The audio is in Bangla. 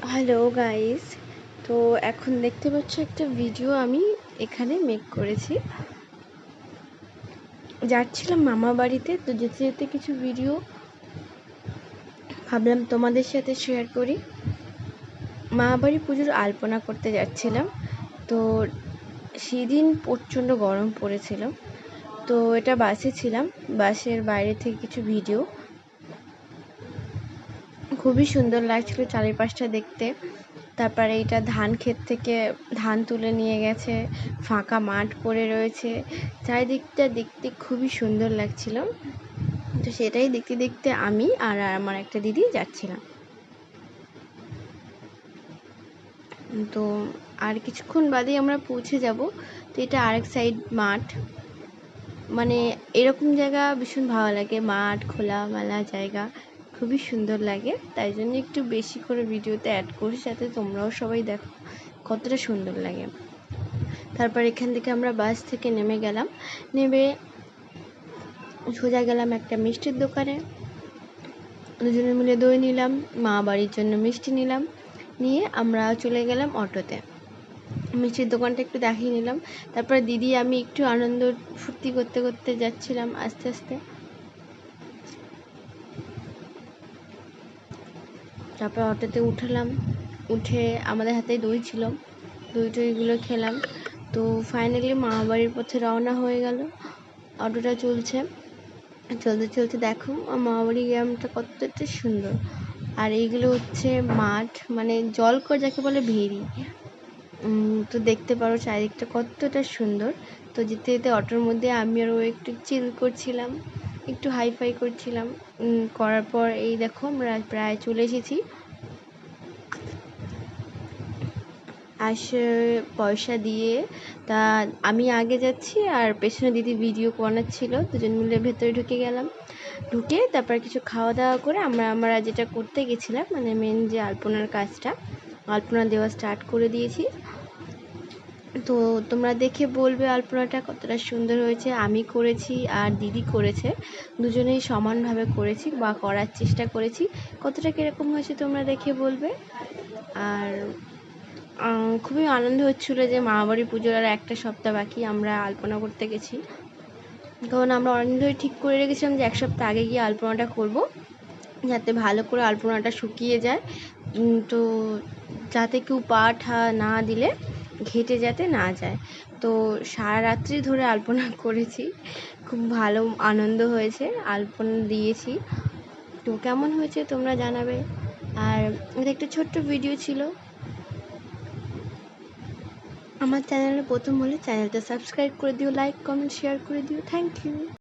Hello guys. তো এখন দেখতে পাচ্ছ একটা ভিডিও আমি এখানে মেক করেছি। যাচ্ছিলাম মামা বাড়িতে, তো যেতে যেতে কিছু ভিডিও ভাবলাম তোমাদের সাথে শেয়ার করি। মামা বাড়ি পুজোর আলপনা করতে যাচ্ছিলাম, তো সেদিন প্রচণ্ড গরম পড়েছিল। তো এটা বাসে ছিলাম, বাসের বাইরে থেকে কিছু ভিডিও খুবই সুন্দর লাগছিল চারিপাশটা দেখতে। তারপরে এটা ধান ক্ষেত থেকে ধান তুলে নিয়ে গেছে, ফাঁকা মাঠ পড়ে রয়েছে, চারিদিকটা দেখতে খুবই সুন্দর লাগছিল। তো সেটাই দেখতে দেখতে আমি আর আমার একটা দিদি যাচ্ছিলাম। তো আর কিছুক্ষণ বাদেই আমরা পৌঁছে যাব। তো এটা আরেক সাইড মাঠ, মানে এরকম জায়গা ভীষণ ভালো লাগে, মাঠ খোলামেলা জায়গা খুবই সুন্দর লাগে। তাই জন্য একটু বেশি করে ভিডিওতে অ্যাড করি, যাতে তোমরাও সবাই দেখো কতটা সুন্দর লাগে। তারপর এখান থেকে আমরা বাস থেকে নেমে গেলাম, নেমে সোজা গেলাম একটা মিষ্টির দোকানে। দুজনে মিলে দই নিলাম, মা বাড়ির জন্য মিষ্টি নিলাম, নিয়ে আমরা চলে গেলাম অটোতে। মিষ্টির দোকানটা একটু দেখিয়ে নিলাম। তারপর দিদি আমি একটু আনন্দ ফুর্তি করতে করতে যাচ্ছিলাম আস্তে আস্তে। তারপর অটোতে উঠলাম, উঠে আমাদের হাতে দই ছিল, দই টইগুলো খেলাম। তো ফাইনালি মামা বাড়ির পথে রওনা হয়ে গেল। অটোটা চলছে, চলতে চলতে দেখো মামাবাড়ি গ্রামটা কতটা সুন্দর। আর এইগুলো হচ্ছে মাঠ, মানে জলকর যাকে বলে ভেরি। তো দেখতে পারো চারিদিকটা কতটা সুন্দর। তো যেতে যেতে অটোর মধ্যে আমি আরও একটু চিল করছিলাম, একটু হাইফাই করছিলাম। করার পর এই দেখো আমরা প্রায় চলে এসেছি। আসে পয়সা দিয়ে, তা আমি আগে যাচ্ছি আর পেছনে দিদি ভিডিও বানাচ্ছিল। দুজন মিলে ভেতরে ঢুকে গেলাম, ঢুকে তারপর কিছু খাওয়া দাওয়া করে আমরা যেটা করতে গেছিলাম, মানে মেন যে আলপনার কাজটা, আলপনা দেওয়া স্টার্ট করে দিয়েছি। তো তোমরা দেখে বলবে আলপনাটা কতটা সুন্দর হয়েছে। আমি করেছি আর দিদি করেছে, দুজনেই সমানভাবে করেছি বা করার চেষ্টা করেছি। কতটা কীরকম হয়েছে তোমরা দেখে বলবে। আর খুবই আনন্দ হচ্ছিলো যে মামাবাড়ি পুজোর আর একটা সপ্তাহ বাকি, আমরা আলপনা করতে গেছি। কারণ আমরা অনেক ধরে ঠিক করে রেখেছিলাম যে এক সপ্তাহ আগে গিয়ে আলপনাটা করব, যাতে ভালো করে আলপনাটা শুকিয়ে যায়। তো যাতে কেউ পা ঠা না দিলে ঘেঁটে যাতে না যায়। তো সারা রাত্রি ধরে আলপনা করেছি, খুব ভালো আনন্দ হয়েছে, আলপনা দিয়েছি। তো কেমন হয়েছে তোমরা জানাবে। আর এটা একটা ছোট্ট ভিডিও ছিল। আমার চ্যানেলে প্রথম হলে চ্যানেলটা সাবস্ক্রাইব করে দিও, লাইক কমেন্ট শেয়ার করে দিও। Thank you.